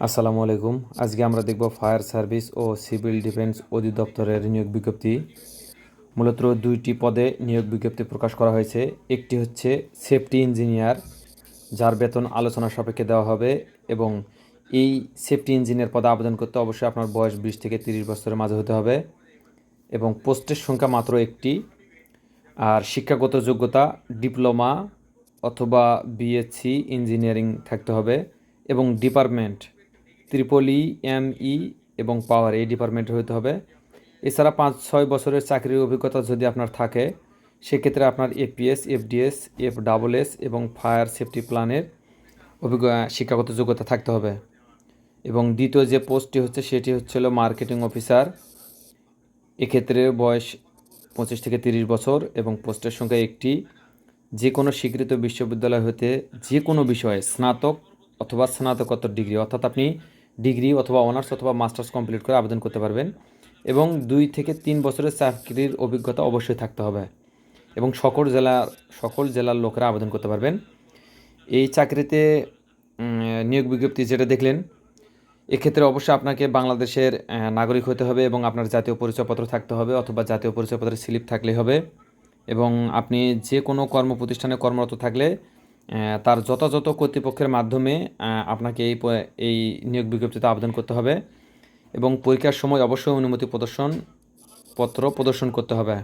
আসসালামু আলাইকুম। আজকে আমরা দেখব ফায়ার সার্ভিস ও সিভিল ডিফেন্স অধিদপ্তরের নিয়োগ বিজ্ঞপ্তি। মূলত দুইটি পদে নিয়োগ বিজ্ঞপ্তি প্রকাশ করা হয়েছে। একটি হচ্ছে সেফটি ইঞ্জিনিয়ার, যার বেতন আলোচনা সাপেক্ষে দেওয়া হবে, এবং এই সেফটি ইঞ্জিনিয়ার পদে আবেদন করতে অবশ্যই আপনার বয়স 20 থেকে 30 বছরের মাঝে হতে হবে, এবং পোস্টের সংখ্যা মাত্র একটি। আর শিক্ষাগত যোগ্যতা ডিপ্লোমা অথবা বিএসসি ইঞ্জিনিয়ারিং থাকতে হবে, এবং ডিপার্টমেন্ট ত্রিপলি এমই এবং পাওয়ার এই ডিপার্টমেন্টে হতে হবে। এছাড়া 5-6 বছরের চাকরির অভিজ্ঞতা যদি আপনার থাকে, সেক্ষেত্রে আপনার এপিএস, এফডিএস, এফডাবলএস এবং ফায়ার সেফটি প্ল্যানের শিক্ষাগত যোগ্যতা থাকতে হবে। এবং দ্বিতীয় যে পোস্টটি হচ্ছে সেটি হচ্ছিল মার্কেটিং অফিসার। এক্ষেত্রে বয়স 25 থেকে 30 বছর এবং পোস্টের সংখ্যা একটি। যে কোনো স্বীকৃত বিশ্ববিদ্যালয় হতে যে কোনো বিষয়ে স্নাতক অথবা স্নাতকোত্তর ডিগ্রি, অর্থাৎ আপনি ডিগ্রি অথবা অনার্স অথবা মাস্টার্স কমপ্লিট করে আবেদন করতে পারবেন, এবং 2 থেকে 3 বছরের চাকরির অভিজ্ঞতা অবশ্যই থাকতে হবে, এবং সকল জেলার লোকেরা আবেদন করতে পারবেন। এই চাকরিতে নিয়োগ বিজ্ঞপ্তি যেটা দেখলেন, এক্ষেত্রে অবশ্যই আপনাকে বাংলাদেশের নাগরিক হতে হবে, এবং আপনার জাতীয় পরিচয়পত্র থাকতে হবে অথবা জাতীয় পরিচয়পত্রের স্লিপ থাকলেই হবে। এবং আপনি যে কোনো কর্মপ্রতিষ্ঠানে কর্মরত থাকলে তার যথাযথ কর্তৃপক্ষের মাধ্যমে আপনাকে এই নিয়োগ বিজ্ঞপ্তিতে আবেদন করতে হবে, এবং পরীক্ষার সময় অবশ্যই অনুমতি পত্র প্রদর্শন করতে হবে।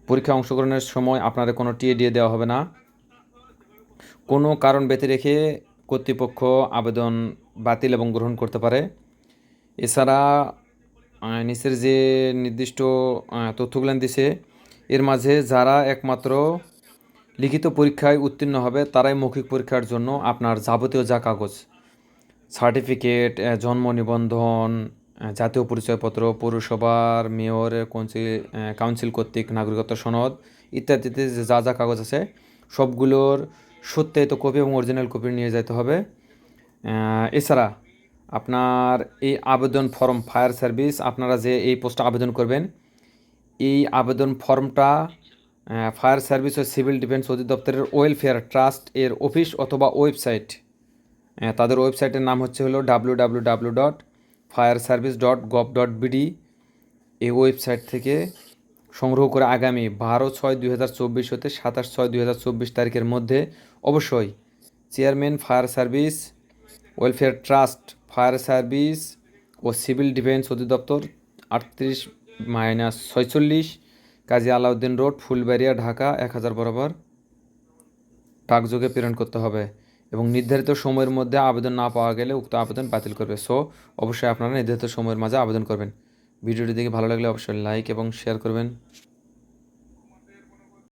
পরীক্ষায় অংশগ্রহণের সময় আপনাদের কোনো টিএডিএ দেওয়া হবে না। কোনো কারণ ব্যতি রেখে কর্তৃপক্ষ আবেদন বাতিল এবং গ্রহণ করতে পারে। এছাড়া নিচের যে নির্দিষ্ট তথ্যগুলো দিছে, এর মাঝে যারা একমাত্র লিখিত পরীক্ষায় উত্তীর্ণ হবে তারাই মৌখিক পরীক্ষার জন্য আপনার যাবতীয় যা কাগজ, সার্টিফিকেট, জন্ম নিবন্ধন, জাতীয় পরিচয়পত্র, পৌরসভার মেয়রের কাউন্সিল কর্তৃক নাগরিকত্ব সনদ ইত্যাদিতে যা যা কাগজ আছে সবগুলোর সত্যায়িত কপি এবং অরিজিনাল কপি নিয়ে যেতে হবে। এছাড়া আপনার এই আবেদন ফর্ম, ফায়ার সার্ভিস আপনারা যে এই পোস্টে আবেদন করবেন, এই আবেদন ফর্মটা ফায়ার সার্ভিস ও সিভিল ডিফেন্স অধিদপ্তরের ওয়েলফেয়ার ট্রাস্ট এর অফিস অথবা ওয়েবসাইট, তাদের ওয়েবসাইটের নাম হলো www.fireservice.gov.bd। এই ওয়েবসাইট থেকে সংগ্রহ করে আগামী 12/6/2024 হতে 27/6/2024 তারিখের মধ্যে অবশ্যই chairman fire service welfare trust, fire service ও সিভিল ডিফেন্স অধিদপ্তর 38-46 কাজী আলাউদ্দিন রোড, ফুলবাড়িয়া, ঢাকা 1000 বরাবর ডাকযোগে প্রেরণ করতে হবে, এবং নির্ধারিত সময়ের মধ্যে আবেদন না পাওয়া গেলে উক্ত আবেদন বাতিল করবে। অবশ্যই আপনারা নির্ধারিত সময়ের মাঝে আবেদন করবেন। ভিডিওটি দেখে ভালো লাগলে অবশ্যই লাইক এবং শেয়ার করবেন।